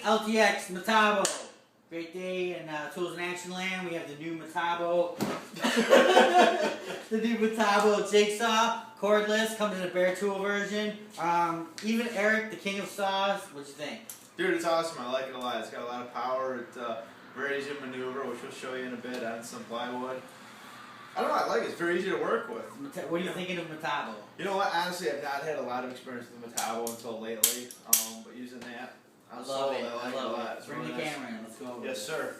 LTX Metabo. Great day in Tools in Action Land. We have the new Metabo. The new Metabo Jigsaw. Cordless. Comes in a bare tool version. Even Eric, the king of saws, what'd you think? Dude, it's awesome. I like it a lot. It's got a lot of power. It's very easy to maneuver, which we'll show you in a bit, on some plywood. I don't know, I like it. It's very easy to work with. What are you thinking of Metabo? You know what? Honestly, I've not had a lot of experience with the Metabo until lately, but using that, I love it. I like it a lot. It's Bring really the nice. camera in. Let's go over Yes, sir.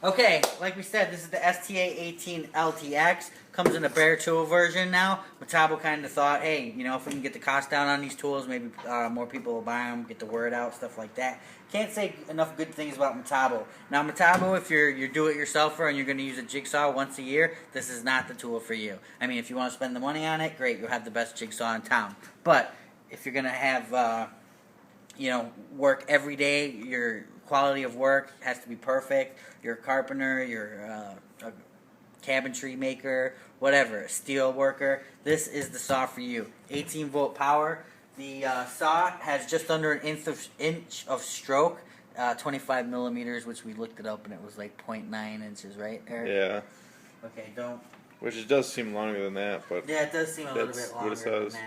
Okay, like we said, this is the STA18 LTX. Comes in a bare tool version now. Metabo kind of thought, hey, you know, if we can get the cost down on these tools, maybe more people will buy them, get the word out, stuff like that. Can't say enough good things about Metabo. Now, Metabo, if you're do-it-yourselfer and you're going to use a jigsaw once a year, this is not the tool for you. I mean, if you want to spend the money on it, great, you'll have the best jigsaw in town. But if you're going to have, you know, work every day, your quality of work has to be perfect. You're a carpenter, you're a cabinetry maker, whatever, a steel worker. This is the saw for you. 18-volt power. The saw has just under an inch of stroke, 25 millimeters, which we looked it up and it was like 0.9 inches, right, Eric? Yeah. Okay, don't. Which it does seem longer than that, but Yeah, it does seem a little bit longer what it says. than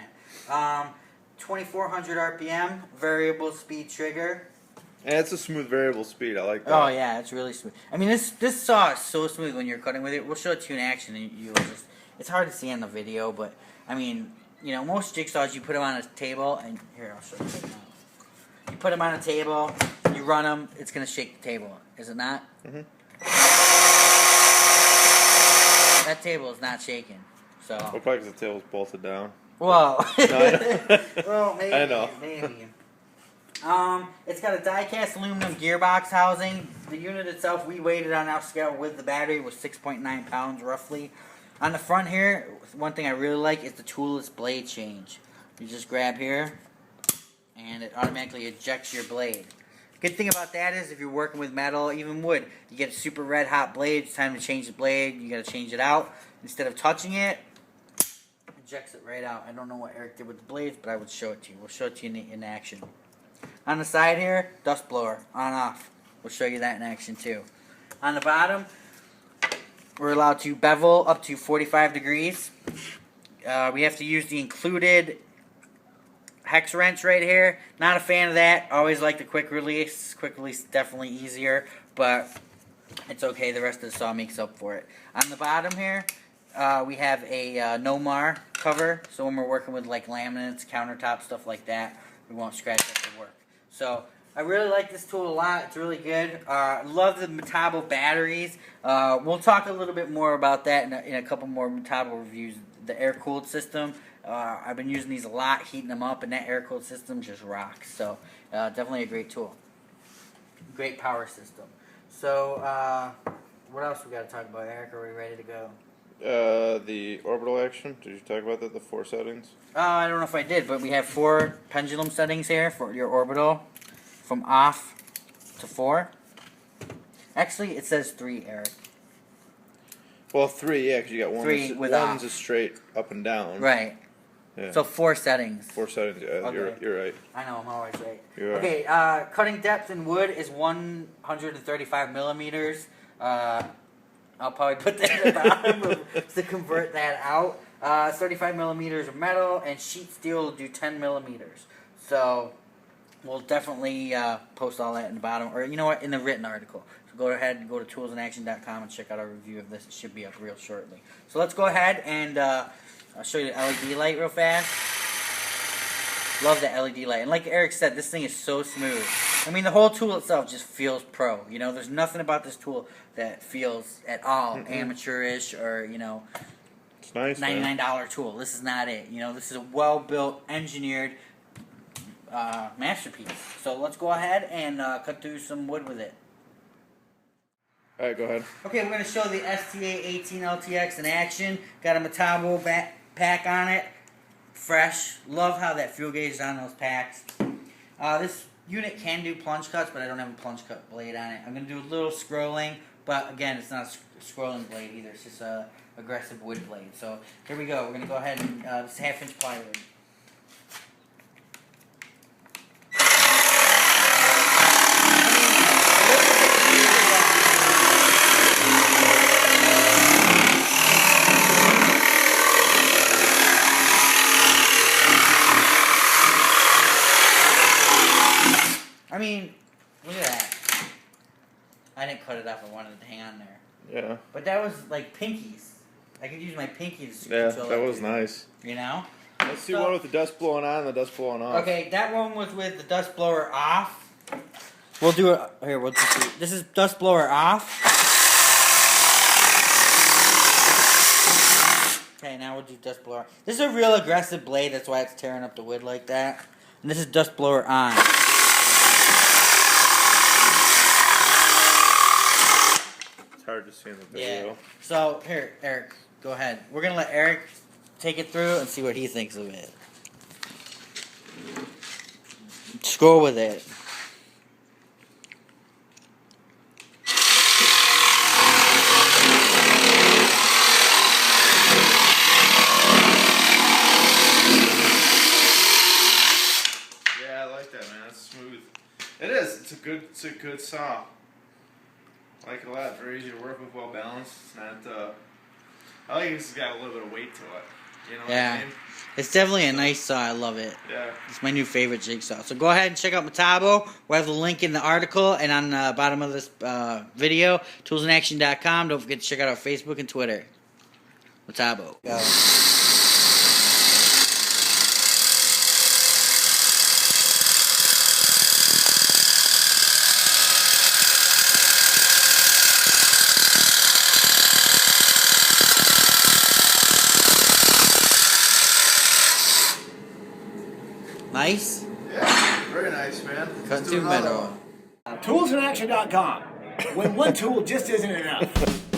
that. 2400 RPM, variable speed trigger. And it's a smooth variable speed. I like that. Oh yeah, it's really smooth. I mean, this saw is so smooth when you're cutting with it. We'll show it to you in action, and you'll just. It's hard to see on the video, but I mean, you know, most jigsaws you put them on a table, and here I'll show you right now. You put them on a table, you run them, it's gonna shake the table. Is it not? Mhm. That table is not shaking. So. Well, probably because the table's bolted down. Well. No, Well, maybe. I know. Maybe. It's got a die-cast aluminum gearbox housing. The unit itself, we weighed it on our scale with the battery, was 6.9 pounds roughly. On the front here, one thing I really like is the toolless blade change. You just grab here, and it automatically ejects your blade. Good thing about that is if you're working with metal, even wood, you get a super red hot blade, it's time to change the blade, you got to change it out. Instead of touching it, ejects it right out. I don't know what Eric did with the blades, but I would show it to you. We'll show it to you in action. On the side here, dust blower, on off. We'll show you that in action too. On the bottom, we're allowed to bevel up to 45 degrees. We have to use the included hex wrench right here. Not a fan of that. Always like the quick release. Quick release is definitely easier, but it's okay. The rest of the saw makes up for it. On the bottom here, we have a no-mar cover, so when we're working with like laminates, countertop, stuff like that, we won't scratch up the work. So I really like this tool a lot. It's really good. Love the Metabo batteries. We'll talk a little bit more about that in a couple more Metabo reviews. The air-cooled system, I've been using these a lot, heating them up, and that air-cooled system just rocks. So definitely a great tool. Great power system. So what else we got to talk about, Eric? Are we ready to go? The orbital action. Did you talk about that? The 4 settings. I don't know if I did, but we have 4 pendulum settings here for your orbital, from off to 4. Actually, it says 3, Eric. Well, 3, yeah, because you got one. 3 with one's off. is straight up and down. Right. Yeah. So 4 settings. 4 settings. Yeah, Okay. you're right. I know, I'm always right. You are. Okay, cutting depth in wood is 135 millimeters. I'll probably put that at the bottom to convert that out. 35 millimeters of metal, and sheet steel will do 10 millimeters. So we'll definitely post all that in the bottom, or you know what, in the written article. So go ahead and go to toolsinaction.com and check out our review of this. It should be up real shortly. So let's go ahead and I'll show you the LED light real fast. Love the LED light. And like Eric said, this thing is so smooth. I mean, the whole tool itself just feels pro. You know, there's nothing about this tool that feels at all amateurish or, you know, It's nice. $99 tool. This is not it. You know, this is a well-built, engineered masterpiece. So let's go ahead and cut through some wood with it. Alright, go ahead. Okay, we're going to show the STA18 LTX in action. Got a Metabo pack on it. Fresh. Love how that fuel gauge is on those packs. This unit can do plunge cuts, but I don't have a plunge cut blade on it. I'm going to do a little scrolling But again, it's not a scrolling blade either. It's just a aggressive wood blade. So here we go. We're gonna go ahead and this 1/2-inch plywood. I mean, look at that. I didn't cut it off. I wanted it to hang on there. Yeah. But that was like pinkies. I could use my pinky to Yeah, control that it, was nice. You know? Let's see one with the dust blowing on and the dust blowing off. Okay, that one was with the dust blower off. We'll do it. Here, we'll just do, this is dust blower off. Okay, now we'll do dust blower. This is a real aggressive blade. That's why it's tearing up the wood like that. And this is dust blower on. It's hard to see in the video. Yeah. So, here, Eric, go ahead. We're going to let Eric take it through and see what he thinks of it. Scroll with it. Yeah, I like that, man. It's smooth. It is. It's a good saw. I like it a lot. Very easy to work with, well balanced. It's not. I like it's got a little bit of weight to it. You know what I mean? It's definitely a nice saw. I love it. Yeah. It's my new favorite jigsaw. So go ahead and check out Metabo. We'll have the link in the article and on the bottom of this video. Toolsinaction.com. Don't forget to check out our Facebook and Twitter. Metabo. Go. Nice? Yeah, very nice, man. Cut through metal. Toolsinaction.com. When one tool just isn't enough.